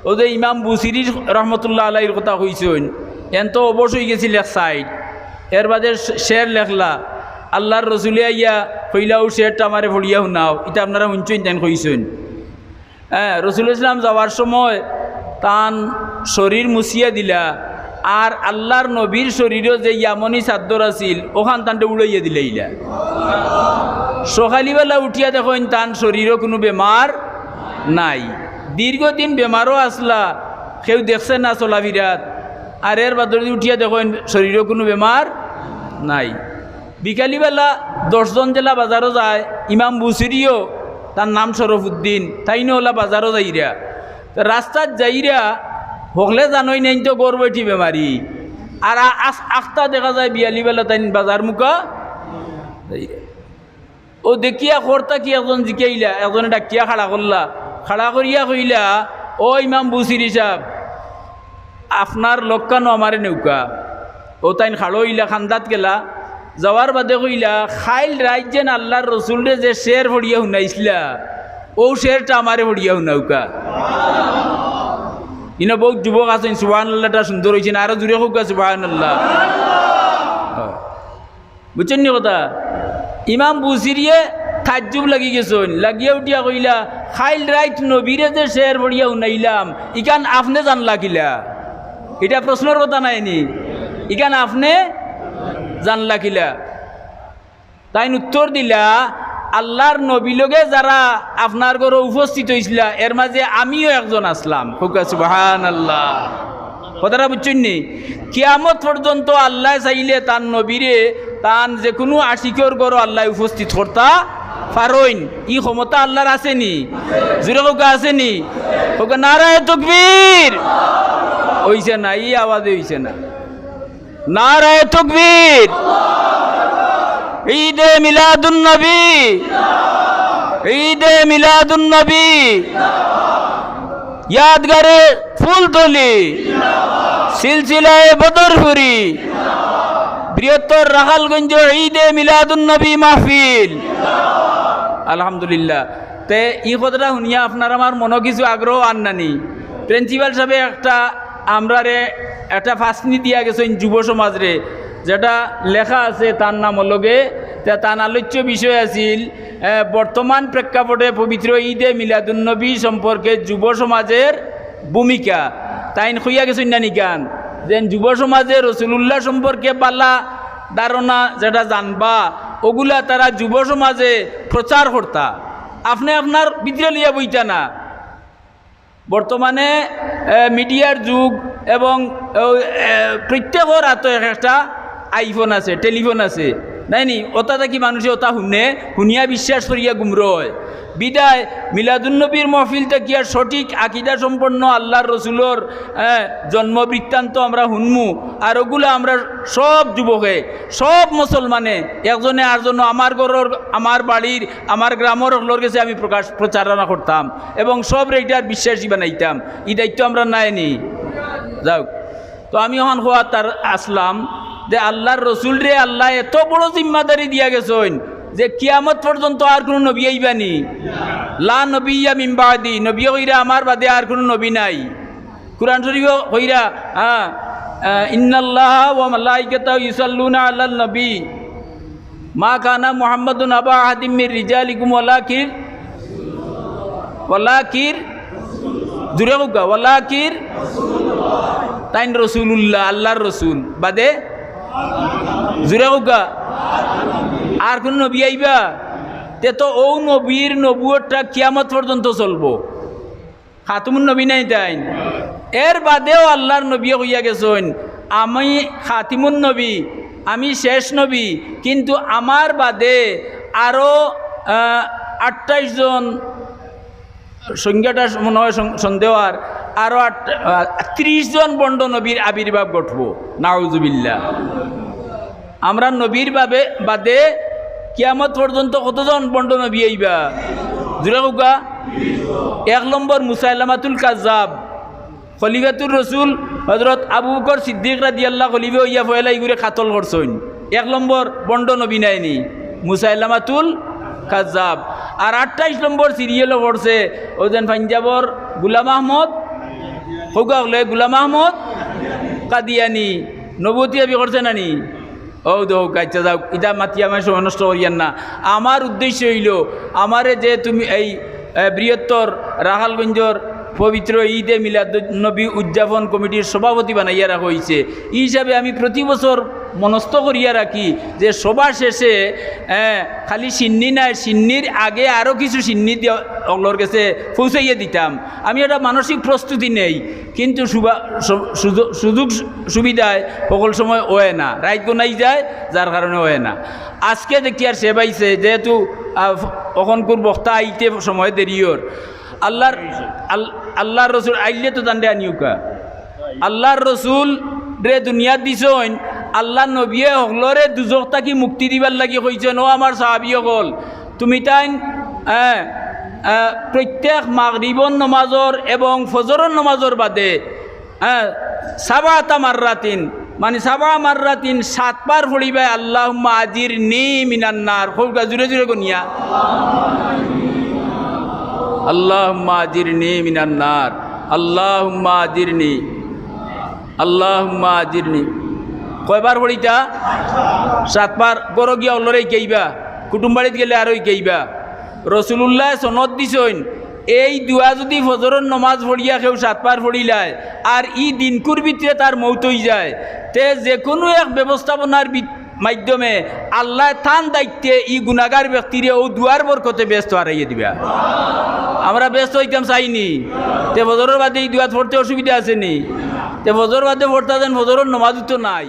ও যে ইমাম বুসিরি রহমতুল্লাহ আলাইহির কথা কইছেন এন তো অবশ্যই গেছিল এক সাইড এর বাদে শের লেখলা আল্লাহর রসুলে আইয়া কইলাও শেরটা আমারে ভরিয়া শুনাও এটা আপনারা শুনছেন তেন কইছেন। হ্যাঁ, রসুল ইসলাম যাওয়ার সময় তান শরীর মুছিয়া দিলা আর আল্লাহর নবীর শরীরও যে ইয়ামনি চাদর আছিল ওখান তানটা উড়াইয়া দিলে ইলা। সকালবেলা উঠিয়া দেখেন তান শরীরও কোনো বেমার নাই, দীর্ঘদিন বেমারও আসলা কেউ দেখছে না চলাফিরাত, আর এর বাদরে উঠিয়া দেখেন শরীরও কোনো বেমার নাই। বিকালিবেলা 10 জন জেলা বাজারও যায়, ইমাম বুসিরিও তার নাম শরফুদ্দিন তাইনো ওলা বাজারও যাইরা, রাস্তাত যাইরা হকলে জানোই নাই তো গড় বৈঠি বেমারি, আর আখতা দেখা যায় বিয়ালিবেলা তাই বাজার মুখা যাইরা। ও দেখিয়া খরতা কি একজন জিকাইলা, একজনে ডাকিয়া খাড়া করলা, খাড়া করিয়া কইলা ও ইমাম বুসিরি সাহেব আপনার লক্কানো আমারে নৌকা। ও তাইন খাড়ো হইলা খান্দাত গেলা, যাওয়ার বাদে কইলা খাইল রাইজেন আল্লাহর রসুলরে যে শের ভরিয়া শুনাইছিলা ও শেরটা আমারে ভরিয়া শুনাউকা। ইনো বহুত যুবক আছেন সুবহানাল্লাহটা সুন্দর হয়েছেন, আরো জুড়ে হোক সুবহানাল্লাহ। বুঝছেন নি কথা? ইমাম বুসিরিয়ে তাজ্জুব লাগি গেছেন, লাগিয়া উঠিয়া কইলা খাইল রাইট নবীরে যে শের ভরিয়া শুনাইলাম ইকান আপনি জানলা কিলা? এটা প্রশ্নের কথা নাইনি, ইকান আপনি জানলা কিলা? তাই উত্তর দিলা আল্লাহর নবী লগে যারা আপনার ঘরে উপস্থিত হয়েছিল এর মাঝে আমিও একজন আসলাম। সুবহানাল্লাহ। কথাটা বুঝছেন নি? কিয়ামত পর্যন্ত আল্লাহ চাইলে তার নবীরে তান যে কোনো আশিকর ঘর আল্লাহ উপস্থিত করতা পারইন, ই ক্ষমতা আল্লাহর আসেনি? জোরে হোক আসেনি? হোক নারায়ে তাকবীর। হইছে না, ই আওয়াজে হইছে না। নারায়ে তাকবীর। ঈদে মিলাদুন নবী, ঈদে মিলাদুন নবী, यादगारे ফুলতলি, সিলসিলায়ে বদরপুরি, বৃহত্তর রাখালগঞ্জ ঈদে মিলাদুন নবী মাহফিল। আলহামদুলিল্লাহ। তে এই কথাটা শুনিয়া আপনার আমার মনে কিছু আগ্রহ আননানি। প্রিন্সিপাল সাহেব আমরারে একটা ফাঁসনি দিয়া গেছেন যুব সমাজরে, যেটা লেখা আছে তার নাম লগে তার আলোচ্য বিষয় আছিল বর্তমান প্রেক্ষাপটে পবিত্র ঈদে মিলাদুন্নবী সম্পর্কে যুব সমাজের ভূমিকা। তাইন হইয়া গেছেন না নিকান যে যুব সমাজে রসুলুল্লাহ সম্পর্কে পাল্লা ধারণা যেটা জানবা ওগুলা তারা যুব সমাজে প্রচার করতা, আপনি আপনার ভিতরে লিয়া বইতা না। বর্তমানে মিডিয়ার যুগ এবং প্রত্যেকের হাতে একটা আইফোন আছে, টেলিফোন আছে, নাইনি? ওটা কি মানুষে ওটা শুনিয়া বিশ্বাস করিয়া গুমর হয়। বিদায় মিলাদুন্নবীর মহফিলটা কি আর সঠিক আকিদা সম্পন্ন আল্লাহর রসুলোর জন্ম বৃত্তান্ত আমরা শুনমু, আর ওগুলো আমরা সব যুবকে সব মুসলমানে একজনে আরজন আমার ঘরের আমার বাড়ির আমার গ্রামের হলোর কাছে আমি প্রচারণা করতাম এবং সব এইটার বিশ্বাসী বানাইতাম। এই দায়িত্ব আমরা নাইনি। যাও তো আমি এখন হওয়া তার আসলাম যে আল্লাহর রসুল রে আল্লাহ এত বড় জিম্মাদারি দিয়া গেছেন যে কিয়ামত পর্যন্ত আর কোনো নবী আইবানি, লা নবিয়্যা মিন বাদি, নবী হইরা আমার বাদে আর কোনো নবী নাই। কুরআন শরীফ হইরা ইন্নাল্লাহা ওয়া মালাইকাতাহু ইউসাল্লুনা আলান নবী মা কানা মুহাম্মাদুন আবা আহাদিম মির রিজালিকুম ওয়ালাকির জুরে হোগা ওয়ালাকির তাইন রসুলুল্লাহ, আল্লাহর রসুল বাদে জুরে হোগা আর কোন নবী আইবা? তে তো ও নবীর নবুয়তটা কিয়ামত পর্যন্ত চলবো, খাতুমুন নবী নাই তাই। এর বাদেও আল্লাহর নবী হইয়া গেছেন আমি খাতিমুন নবী, আমি শেষ নবী, কিন্তু আমার বাদে আরও 28 জন, সংখ্যাটা মনে হয় সন্দেহ, আর আরও 30 জন বন্ড নবীর আবির্ভাব ঘটব। নাউজুবিল্লাহ। আমরা নবীর বাদে কিয়ামত পর্যন্ত কতজন বন্ড নবী আইবা? জুড়ে হোগা। 1 নম্বর মুসাইলামাতুল কাজ্জাব, খলিফাতুর রসুল হযরত আবু বকর সিদ্দিক রাদিয়াল্লাহু খলিফা হইয়া ফয়লা ইগুরে কাতল করছেন। 1 নম্বর বন্ড নবী নাইনি মুসাইলামাতুল কাজ্জাব। আর 28 নম্বর সিরিয়ালও পড়ছে ওজন পাঞ্জাবর গুলাম আহমদ হোকা হলে গুলাম আহমদ কাদিয়ানি নবতী দাবি করছে নানি ও দৌ কাচ্চা যাও ইটা মাতি আমার সময় নষ্ট করিয়ান না। আমার উদ্দেশ্য হইল আমারে যে তুমি এই বৃহত্তর রাখালগঞ্জর পবিত্র ঈদে মিলাদুন্নবী উদযাপন কমিটির সভাপতি বানাইয়া রাখা হয়েছে। এই হিসাবে আমি প্রতি বছর মনস্থ করিয়া রাখি যে সবার শেষে খালি সিন্নি নাই, সিন্নির আগে আরও কিছু সিন্নি ওগুলোর কাছে পৌঁছাইয়া দিতাম। আমি একটা মানসিক প্রস্তুতি নেই, কিন্তু সুযোগ সুবিধায় সকল সময় ওয়ে না, রাইত গোনাই যায়, যার কারণে ওয়ে না। আজকে দেখি আর সে পাইছে যেহেতু অখনকুর বক্তা আইতে সময় দেরিওর আল্লাহর রসুল আইলে তো দান্ডে আনিউকা আল্লাহর রসুল রে দুনিয়া দিছইন। আল্লাহ নবিয়ে হকলরে দুজক তাকি মুক্তি দিবার লাগি কইছেন ও আমার সাহাবী হল তুমি তাই প্রত্যেক মাগরিবন নমাজর এবং ফজরের নমাজর বাদে সাবাতা মাররাতিন মানে সাবা মাররাতিন 7 বার পড়িবে আল্লাহুম্মা আজিরনি মিনান্নার। খুব জুড়ে জুড়ে গনিয়া আল্লাহুম্মা আজিরনি মিনান্নার, আল্লাহুম্মা আজিরনি, আল্লাহুম্মা আজিরনি। কয়বার পড়িতা? 7 বার। গরো গিয়া অলরেই কেইবা, কুটুমবাড়িত গেলে আরই কেইবা। রসুলুল্লাহ সনদ দিছইন এই দুয়া যদি ফজরের নমাজ পড়িয়া কেউ 7 বার পড়িলায় আর ই দিনকুর ভিতরে তার মৌত হয়ে যায়, তে যে কোনো এক ব্যবস্থাপনার মাধ্যমে আল্লাহ থান দায়িত্বে ই গুণাগার ব্যক্তিরে ও দুয়ার বরকতে ব্যস্ত হারাইয়ে দিবা। আমরা ব্যস্ত হইতাম চাইনি, তে ফজরের বাদে এই দুয়াত পড়তে অসুবিধা আছে নি? তে ফজর বাদে পড়তে দেন, ফজরের নমাজ তো নাই।